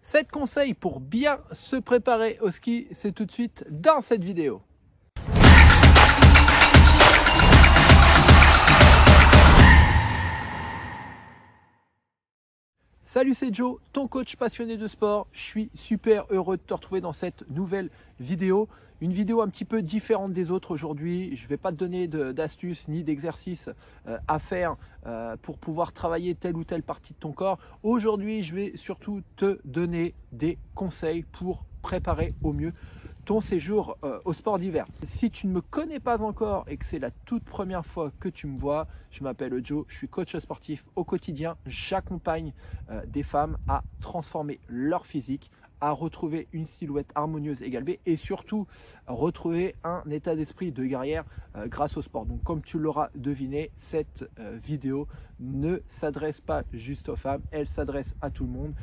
7 conseils pour bien se préparer au ski, c'est tout de suite dans cette vidéo. Salut, c'est Joe, ton coach passionné de sport. Je suis super heureux de te retrouver dans cette nouvelle vidéo. Une vidéo un petit peu différente des autres aujourd'hui. Je ne vais pas te donner d'astuces ni d'exercices à faire pour pouvoir travailler telle ou telle partie de ton corps. Aujourd'hui, je vais surtout te donner des conseils pour préparer au mieux ton séjour au sport d'hiver. Si tu ne me connais pas encore et que c'est la toute première fois que tu me vois, je m'appelle Joe, je suis coach sportif. Au quotidien, j'accompagne des femmes à transformer leur physique, à retrouver une silhouette harmonieuse et galbée et surtout retrouver un état d'esprit de guerrière grâce au sport. Donc comme tu l'auras deviné, cette vidéo ne s'adresse pas juste aux femmes, elle s'adresse à tout le monde,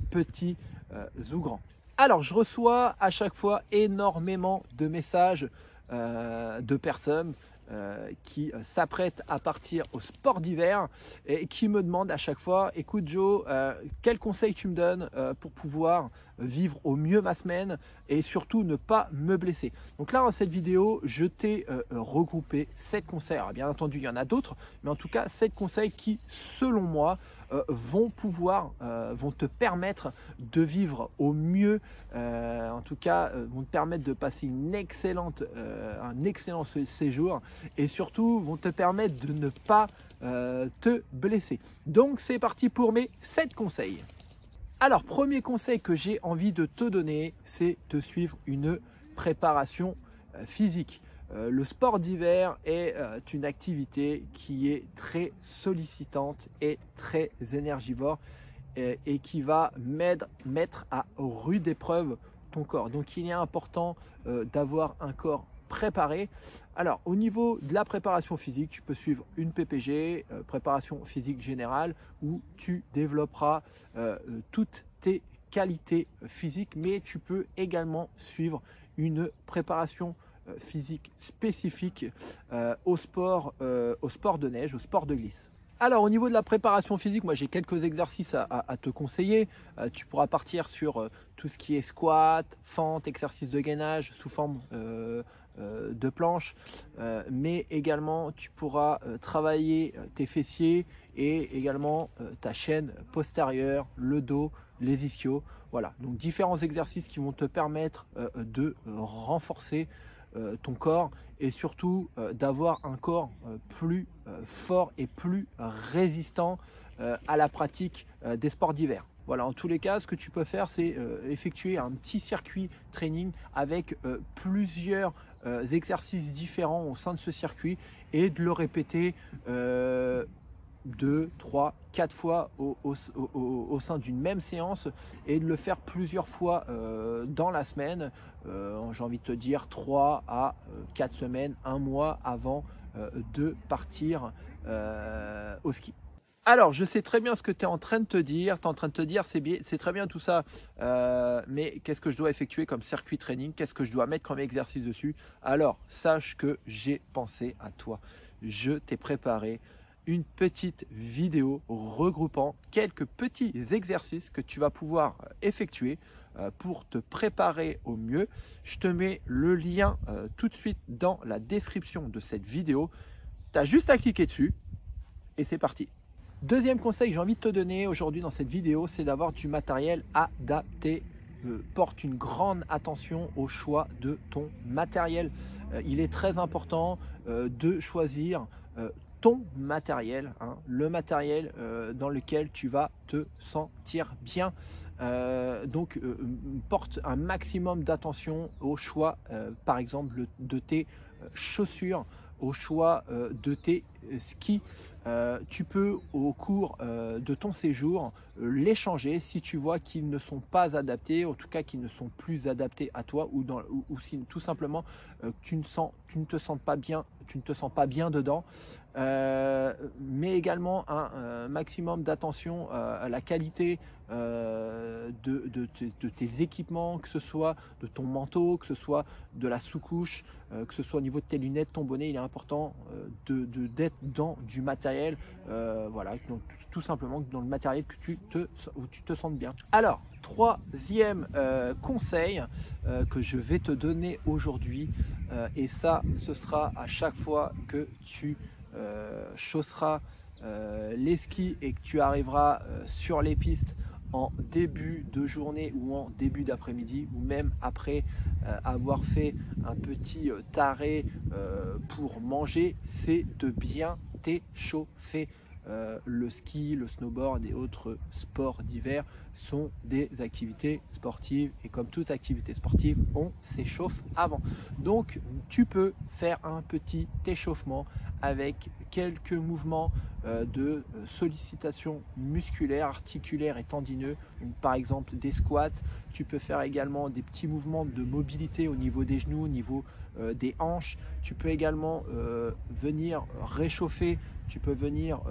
petit ou grand. Alors, je reçois à chaque fois énormément de messages de personnes qui s'apprêtent à partir au sport d'hiver et qui me demandent à chaque fois: écoute Joe, quel conseil tu me donnes pour pouvoir vivre au mieux ma semaine et surtout ne pas me blesser. Donc là, dans cette vidéo, je t'ai regroupé 7 conseils. Alors, bien entendu, il y en a d'autres, mais en tout cas 7 conseils qui, selon moi, vont te permettre de vivre au mieux, en tout cas vont te permettre de passer un excellent séjour et surtout vont te permettre de ne pas te blesser. Donc c'est parti pour mes 7 conseils. Alors, premier conseil que j'ai envie de te donner, c'est de suivre une préparation physique. Le sport d'hiver est une activité qui est très sollicitante et très énergivore et qui va mettre à rude épreuve ton corps. Donc, il est important d'avoir un corps préparé. Alors, au niveau de la préparation physique, tu peux suivre une PPG, préparation physique générale, où tu développeras toutes tes qualités physiques, mais tu peux également suivre une préparation physique spécifique au sport de neige, au sport de glisse. Alors, au niveau de la préparation physique, moi j'ai quelques exercices à te conseiller. Tu pourras partir sur tout ce qui est squat, fente, exercice de gainage sous forme de planche, mais également tu pourras travailler tes fessiers et également ta chaîne postérieure, le dos, les ischios. Voilà, donc différents exercices qui vont te permettre de renforcer ton corps et surtout d'avoir un corps plus fort et plus résistant à la pratique des sports d'hiver. Voilà, en tous les cas, ce que tu peux faire, c'est effectuer un petit circuit training avec plusieurs exercices différents au sein de ce circuit et de le répéter 2, 3, 4 fois au sein d'une même séance et de le faire plusieurs fois dans la semaine. J'ai envie de te dire 3 à 4 semaines, un mois avant de partir au ski. Alors, je sais très bien ce que tu es en train de te dire. Tu es en train de te dire, c'est très bien tout ça, mais qu'est-ce que je dois effectuer comme circuit training? Qu'est-ce que je dois mettre comme exercice dessus? Alors, sache que j'ai pensé à toi. Je t'ai préparé une petite vidéo regroupant quelques petits exercices que tu vas pouvoir effectuer pour te préparer au mieux. Je te mets le lien tout de suite dans la description de cette vidéo. Tu as juste à cliquer dessus et c'est parti. Deuxième conseil que j'ai envie de te donner aujourd'hui dans cette vidéo, c'est d'avoir du matériel adapté. Porte une grande attention au choix de ton matériel. Il est très important de choisir ton matériel, le matériel dans lequel tu vas te sentir bien. Donc porte un maximum d'attention au choix par exemple de tes chaussures, au choix de tes skis. Tu peux au cours de ton séjour les changer si tu vois qu'ils ne sont pas adaptés, en tout cas qu'ils ne sont plus adaptés à toi ou si tout simplement tu ne te sens pas bien tu ne te sens pas bien dedans. Mais également un maximum d'attention à la qualité de tes équipements, que ce soit de ton manteau, que ce soit de la sous-couche, que ce soit au niveau de tes lunettes, ton bonnet. Il est important d'être dans du matériel, voilà, donc tout simplement dans le matériel où tu te sens bien. Alors, troisième conseil que je vais te donner aujourd'hui, et ça, ce sera à chaque fois que tu chausseras les skis et que tu arriveras sur les pistes en début de journée ou en début d'après-midi, ou même après avoir fait un petit taré pour manger, c'est de bien t'échauffer. Le ski, le snowboard et autres sports d'hiver sont des activités sportives, et comme toute activité sportive, on s'échauffe avant. Donc tu peux faire un petit échauffement avec quelques mouvements de sollicitation musculaire, articulaire et tendineux. Donc, par exemple des squats. Tu peux faire également des petits mouvements de mobilité au niveau des genoux, au niveau des hanches. Tu peux également venir réchauffer. Tu peux venir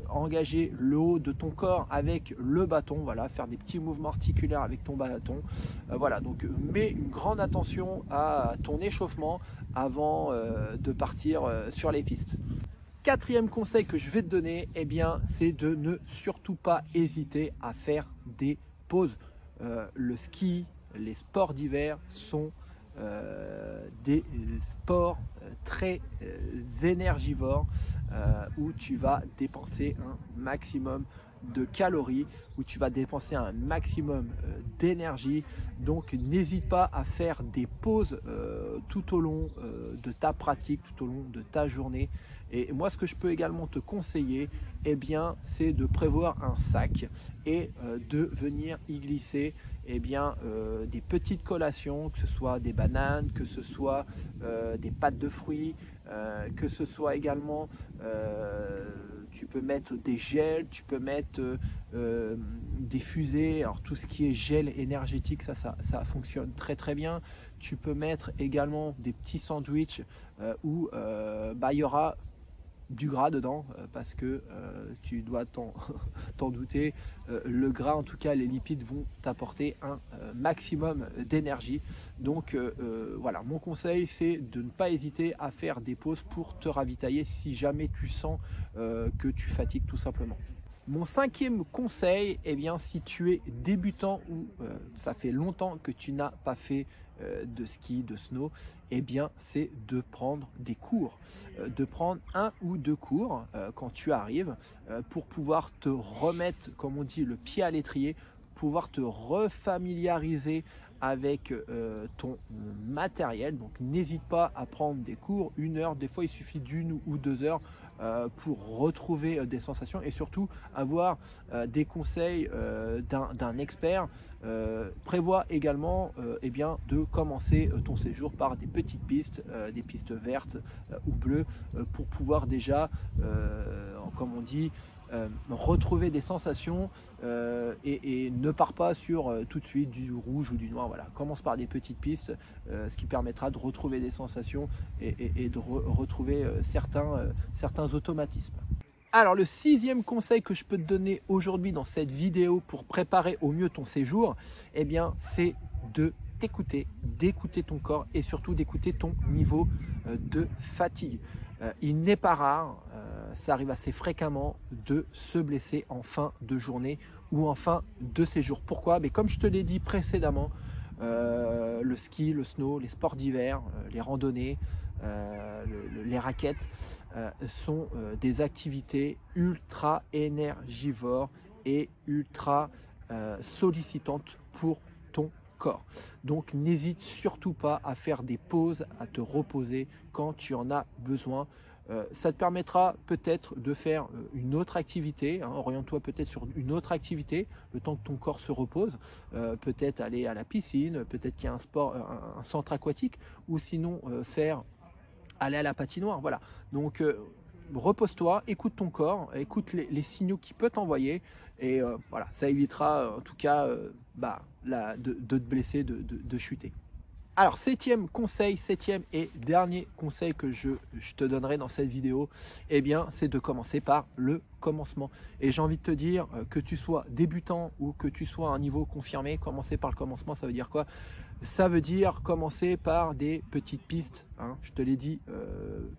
engager le haut de ton corps avec le bâton, voilà, faire des petits mouvements articulaires avec ton bâton. Voilà, donc mets une grande attention à ton échauffement avant de partir sur les pistes. Quatrième conseil que je vais te donner, eh bien, c'est de ne surtout pas hésiter à faire des pauses. Le ski, les sports d'hiver sont des sports très énergivores, où tu vas dépenser un maximum de calories, où tu vas dépenser un maximum d'énergie. Donc n'hésite pas à faire des pauses tout au long de ta pratique, tout au long de ta journée. Et moi, ce que je peux également te conseiller, eh bien, c'est de prévoir un sac et de venir y glisser, eh bien, des petites collations, que ce soit des bananes, que ce soit des pâtes de fruits, que ce soit également, tu peux mettre des gels, tu peux mettre des fusées. Alors tout ce qui est gel énergétique, ça fonctionne très très bien. Tu peux mettre également des petits sandwichs où il y aura du gras dedans, parce que tu dois t'en douter, le gras, en tout cas les lipides, vont t'apporter un maximum d'énergie. Donc voilà, mon conseil, c'est de ne pas hésiter à faire des pauses pour te ravitailler si jamais tu sens que tu fatigues tout simplement. Mon cinquième conseil, eh bien, si tu es débutant ou ça fait longtemps que tu n'as pas fait de ski, de snow, eh bien, c'est de prendre des cours, de prendre 1 ou 2 cours quand tu arrives, pour pouvoir te remettre, comme on dit, le pied à l'étrier, pouvoir te refamiliariser avec ton matériel. Donc n'hésite pas à prendre des cours, 1 heure, des fois il suffit d'1 ou 2 heures pour retrouver des sensations, et surtout avoir des conseils d'un expert. Prévois également eh bien, de commencer ton séjour par des petites pistes, des pistes vertes ou bleues, pour pouvoir déjà, comme on dit, retrouver des sensations, et ne pars pas sur tout de suite du rouge ou du noir. Voilà, commence par des petites pistes, ce qui permettra de retrouver des sensations et de retrouver certains automatismes. Alors le 6e conseil que je peux te donner aujourd'hui dans cette vidéo pour préparer au mieux ton séjour, eh bien, c'est de t'écouter, d'écouter ton corps et surtout d'écouter ton niveau de fatigue. Il n'est pas rare, ça arrive assez fréquemment, de se blesser en fin de journée ou en fin de séjour. Pourquoi? Mais comme je te l'ai dit précédemment, le ski, le snow, les sports d'hiver, les randonnées, les raquettes sont des activités ultra énergivores et ultra sollicitantes pour ton corps. Donc n'hésite surtout pas à faire des pauses, à te reposer quand tu en as besoin. Ça te permettra peut-être de faire une autre activité, hein, oriente-toi peut-être sur une autre activité, le temps que ton corps se repose, peut-être aller à la piscine, peut-être qu'il y a un centre aquatique, ou sinon aller à la patinoire. Voilà, donc repose-toi, écoute ton corps, écoute les signaux qu'il peut t'envoyer, et voilà, ça évitera en tout cas de te blesser, de chuter. Alors, septième et dernier conseil que je te donnerai dans cette vidéo, eh bien, c'est de commencer par le commencement. Et j'ai envie de te dire, que tu sois débutant ou que tu sois à un niveau confirmé, commencer par le commencement, ça veut dire quoi? Ça veut dire commencer par des petites pistes, hein. Je te l'ai dit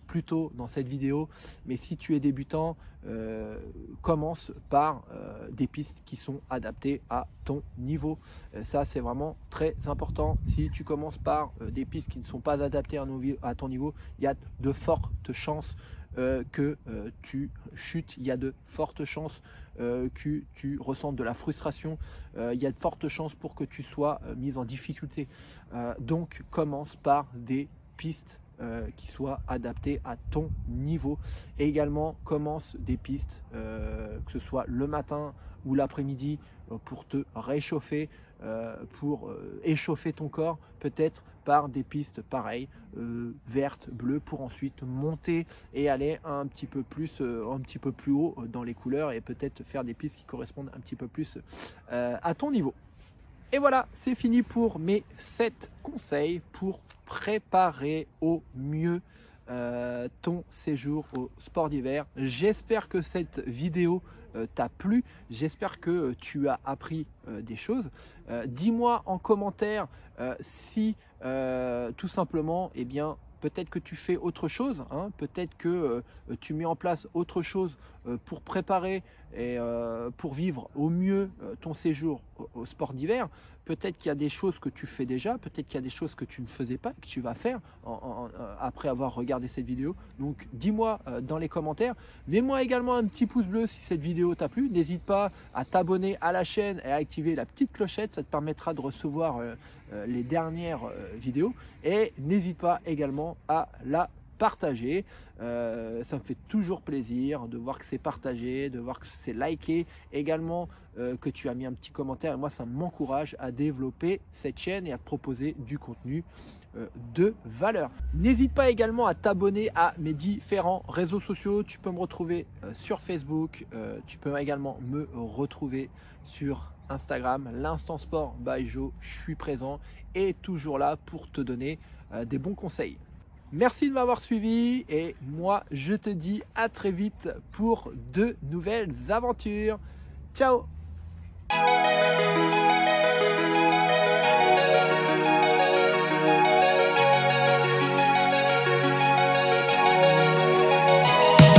plus tôt dans cette vidéo, mais si tu es débutant, commence par des pistes qui sont adaptées à ton niveau. Ça, c'est vraiment très important. Si tu commences par des pistes qui ne sont pas adaptées à ton niveau, il y a de fortes chances que tu chutes, il y a de fortes chances que tu ressentes de la frustration, il y a de fortes chances pour que tu sois mis en difficulté. Donc commence par des pistes qui soient adaptées à ton niveau. Et également commence des pistes, que ce soit le matin ou l'après-midi, pour te réchauffer, pour échauffer ton corps, peut-être par des pistes pareilles, vertes, bleues, pour ensuite monter et aller un petit peu plus haut dans les couleurs et peut-être faire des pistes qui correspondent un petit peu plus à ton niveau. Et voilà, c'est fini pour mes 7 conseils pour préparer au mieux ton séjour au sport d'hiver. J'espère que cette vidéo t'a plu, j'espère que tu as appris des choses. Dis-moi en commentaire si tout simplement, eh bien, peut-être que tu fais autre chose, hein, peut-être que tu mets en place autre chose pour préparer et pour vivre au mieux ton séjour au sport d'hiver. Peut-être qu'il y a des choses que tu fais déjà, peut-être qu'il y a des choses que tu ne faisais pas, que tu vas faire après avoir regardé cette vidéo. Donc dis-moi dans les commentaires. Mets-moi également un petit pouce bleu si cette vidéo t'a plu. N'hésite pas à t'abonner à la chaîne et à activer la petite clochette, ça te permettra de recevoir les dernières vidéos. Et n'hésite pas également à la partager, ça me fait toujours plaisir de voir que c'est partagé, de voir que c'est liké, également que tu as mis un petit commentaire, et moi ça m'encourage à développer cette chaîne et à te proposer du contenu de valeur. N'hésite pas également à t'abonner à mes différents réseaux sociaux. Tu peux me retrouver sur Facebook, tu peux également me retrouver sur Instagram, l'Instant Sport by Joe. Je suis présent et toujours là pour te donner des bons conseils. Merci de m'avoir suivi et moi je te dis à très vite pour de nouvelles aventures. Ciao!